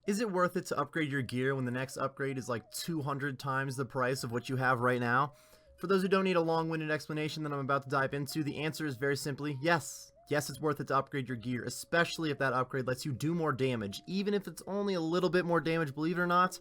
Is it worth it to upgrade your gear when the next upgrade is like 200 times the price of what you have right now? For those who don't need a long-winded explanation that I'm about to dive into, the answer is very simply yes. Yes, it's worth it to upgrade your gear, especially if that upgrade lets you do more damage. Even if it's only a little bit more damage, believe it or not,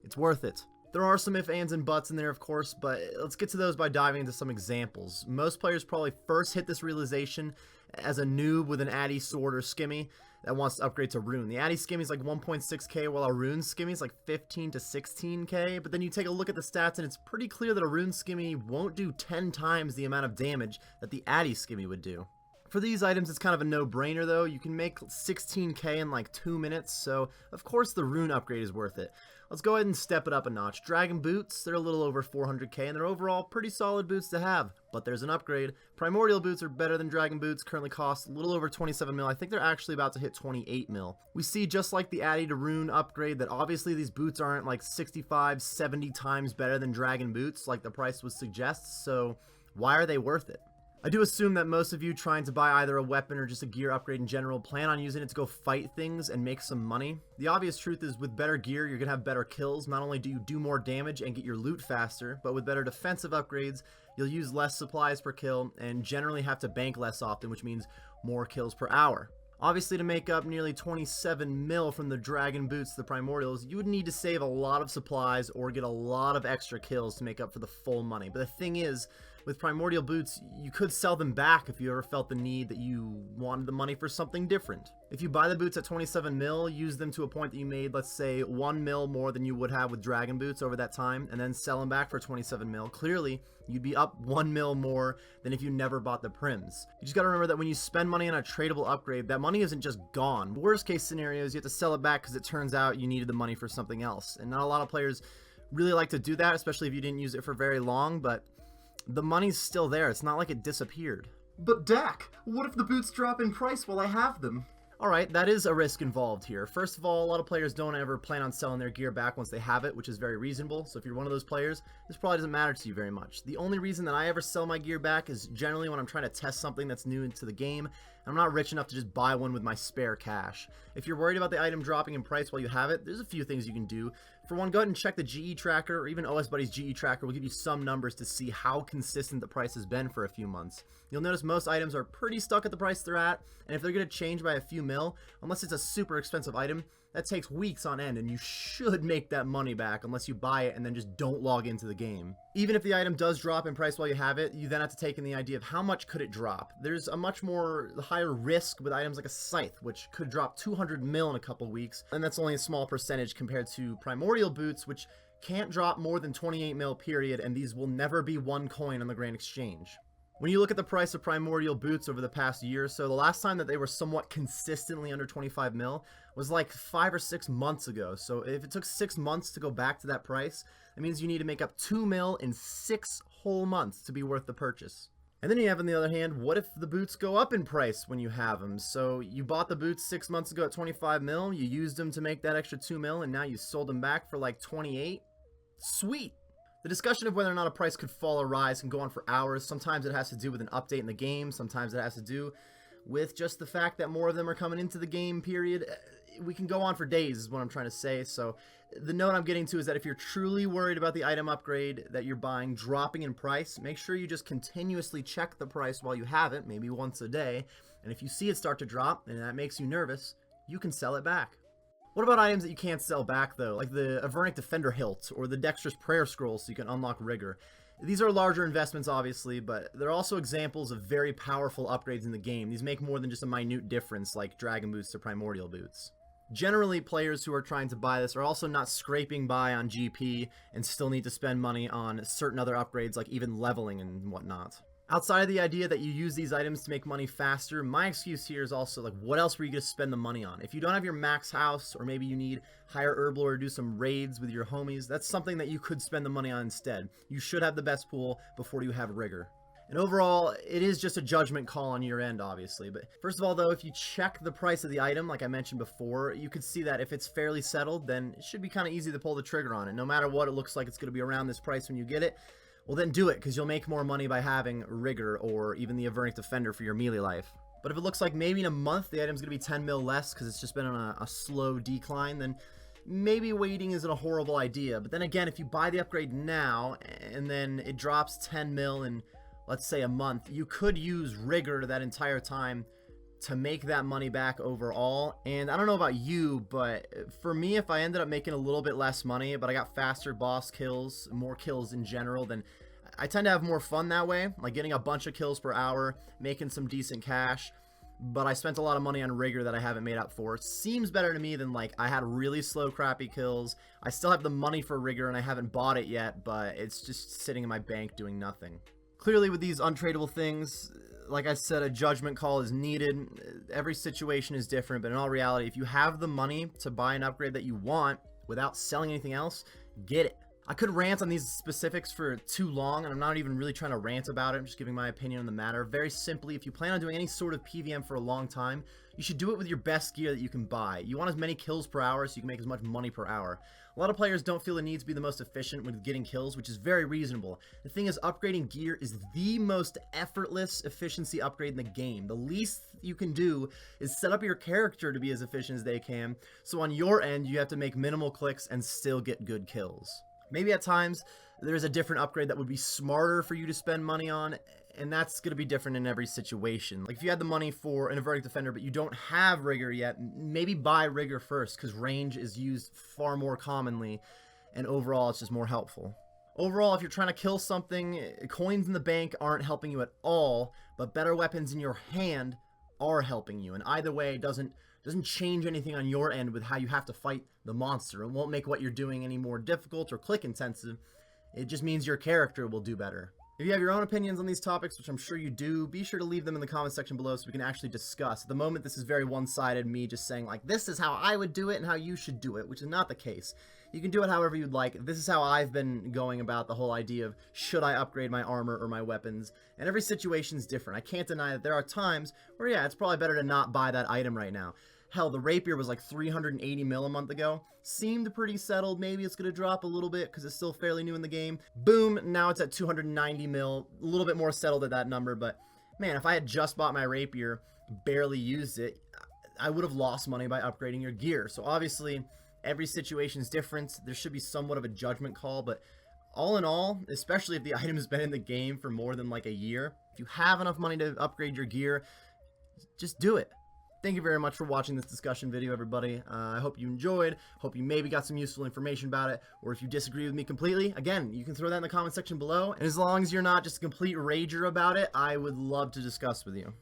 it's worth it. There are some ifs, ands, and buts in there, of course, but let's get to those by diving into some examples. Most players probably first hit this realization as a noob with an Addy sword or skimmy that wants to upgrade to rune. The Addy skimmy is like 1.6k, while a rune skimmy is like 15 to 16k, but then you take a look at the stats and it's pretty clear that a rune skimmy won't do 10 times the amount of damage that the Addy skimmy would do. For these items, it's kind of a no-brainer though. You can make 16k in like 2 minutes, so of course the rune upgrade is worth it. Let's go ahead and step it up a notch. Dragon boots, they're a little over 400k, and they're overall pretty solid boots to have, but there's an upgrade. Primordial boots are better than dragon boots, currently cost a little over 27 mil. I think they're actually about to hit 28 mil. We see, just like the Addy to rune upgrade, that obviously these boots aren't like 65, 70 times better than dragon boots like the price would suggest, so why are they worth it? I do assume that most of you trying to buy either a weapon or just a gear upgrade in general plan on using it to go fight things and make some money. The obvious truth is, with better gear, you're going to have better kills. Not only do you do more damage and get your loot faster, but with better defensive upgrades, you'll use less supplies per kill and generally have to bank less often, which means more kills per hour. Obviously, to make up nearly 27 mil from the dragon boots to the primordials, you would need to save a lot of supplies or get a lot of extra kills to make up for the full money. But the thing is, with primordial boots, you could sell them back if you ever felt the need that you wanted the money for something different. If you buy the boots at 27 mil, use them to a point that you made, let's say, 1 mil more than you would have with dragon boots over that time, and then sell them back for 27 mil, clearly, you'd be up 1 mil more than if you never bought the prims. You just gotta remember that when you spend money on a tradable upgrade, that money isn't just gone. Worst case scenario is you have to sell it back because it turns out you needed the money for something else. And not a lot of players really like to do that, especially if you didn't use it for very long, but the money's still there. It's not like it disappeared. But Dak, what if the boots drop in price while I have them? Alright, that is a risk involved here. First of all, a lot of players don't ever plan on selling their gear back once they have it, which is very reasonable. So if you're one of those players, this probably doesn't matter to you very much. The only reason that I ever sell my gear back is generally when I'm trying to test something that's new into the game, and I'm not rich enough to just buy one with my spare cash. If you're worried about the item dropping in price while you have it, there's a few things you can do. For one, go ahead and check the GE tracker, or even OS Buddy's GE tracker will give you some numbers to see how consistent the price has been for a few months. You'll notice most items are pretty stuck at the price they're at, and if they're going to change by a few mil, unless it's a super expensive item, that takes weeks on end, and you should make that money back unless you buy it and then just don't log into the game. Even if the item does drop in price while you have it, you then have to take in the idea of how much could it drop. There's a much more higher risk with items like a scythe, which could drop 200 mil in a couple weeks, and that's only a small percentage compared to primordial boots, which can't drop more than 28 mil period, and these will never be one coin on the Grand Exchange. When you look at the price of primordial boots over the past year or so, the last time that they were somewhat consistently under 25 mil was like 5 or 6 months ago. So if it took 6 months to go back to that price, that means you need to make up 2 mil in 6 whole months to be worth the purchase. And then you have, on the other hand, what if the boots go up in price when you have them? So you bought the boots 6 months ago at 25 mil, you used them to make that extra 2 mil, and now you sold them back for like 28? Sweet! The discussion of whether or not a price could fall or rise can go on for hours. Sometimes it has to do with an update in the game. Sometimes it has to do with just the fact that more of them are coming into the game, period. We can go on for days is what I'm trying to say. So the note I'm getting to is that if you're truly worried about the item upgrade that you're buying dropping in price, make sure you just continuously check the price while you have it, maybe once a day. And if you see it start to drop and that makes you nervous, you can sell it back. What about items that you can't sell back though, like the Avernic Defender hilt or the Dexterous Prayer Scroll so you can unlock Rigor? These are larger investments obviously, but they're also examples of very powerful upgrades in the game. These make more than just a minute difference like Dragon Boots to Primordial Boots. Generally, players who are trying to buy this are also not scraping by on GP and still need to spend money on certain other upgrades like even leveling and whatnot. Outside of the idea that you use these items to make money faster, my excuse here is also like, what else were you going to spend the money on? If you don't have your max house, or maybe you need hire Herblore or do some raids with your homies, that's something that you could spend the money on instead. You should have the best pool before you have Rigor. And overall, it is just a judgment call on your end, obviously. But first of all, though, if you check the price of the item, like I mentioned before, you could see that if it's fairly settled, then it should be kind of easy to pull the trigger on it. No matter what, it looks like it's going to be around this price when you get it. Well, then do it, because you'll make more money by having Rigor or even the Avernic Defender for your melee life. But if it looks like maybe in a month the item's going to be 10 mil less because it's just been on a slow decline, then maybe waiting isn't a horrible idea. But then again, if you buy the upgrade now and then it drops 10 mil in, let's say, a month, you could use Rigor that entire time to make that money back overall. And I don't know about you, but for me, if I ended up making a little bit less money, but I got faster boss kills, more kills in general, then I tend to have more fun that way, like getting a bunch of kills per hour, making some decent cash. But I spent a lot of money on Rigor that I haven't made up for. Seems better to me than, like, I had really slow, crappy kills. I still have the money for Rigor and I haven't bought it yet, but it's just sitting in my bank doing nothing. Clearly with these untradable things, like I said, a judgment call is needed. Every situation is different, but in all reality, if you have the money to buy an upgrade that you want without selling anything else, get it. I could rant on these specifics for too long, and I'm not even really trying to rant about it. I'm just giving my opinion on the matter. Very simply, if you plan on doing any sort of PVM for a long time, you should do it with your best gear that you can buy. You want as many kills per hour so you can make as much money per hour. A lot of players don't feel the need to be the most efficient with getting kills, which is very reasonable. The thing is, upgrading gear is the most effortless efficiency upgrade in the game. The least you can do is set up your character to be as efficient as they can, so on your end, you have to make minimal clicks and still get good kills. Maybe at times, there's a different upgrade that would be smarter for you to spend money on, and that's going to be different in every situation. Like if you had the money for an Inverted Defender, but you don't have Rigor yet, maybe buy Rigor first, because range is used far more commonly, and overall it's just more helpful. Overall, if you're trying to kill something, coins in the bank aren't helping you at all, but better weapons in your hand are helping you, and either way, it doesn't change anything on your end with how you have to fight the monster. It won't make what you're doing any more difficult or click intensive. It just means your character will do better. If you have your own opinions on these topics, which I'm sure you do, be sure to leave them in the comment section below so we can actually discuss. At the moment, this is very one-sided, me just saying, like, this is how I would do it and how you should do it, which is not the case. You can do it however you'd like. This is how I've been going about the whole idea of should I upgrade my armor or my weapons, and every situation is different. I can't deny that there are times where, yeah, it's probably better to not buy that item right now. Hell, the rapier was like 380 mil a month ago. Seemed pretty settled. Maybe it's going to drop a little bit because it's still fairly new in the game. Boom, now it's at 290 mil. A little bit more settled at that number. But, man, if I had just bought my rapier, barely used it, I would have lost money by upgrading your gear. So, obviously, every situation is different. There should be somewhat of a judgment call. But all in all, especially if the item has been in the game for more than like a year, if you have enough money to upgrade your gear, just do it. Thank you very much for watching this discussion video, everybody. I hope you enjoyed. Hope you maybe got some useful information about it. Or if you disagree with me completely, again, you can throw that in the comment section below. And as long as you're not just a complete rager about it, I would love to discuss with you.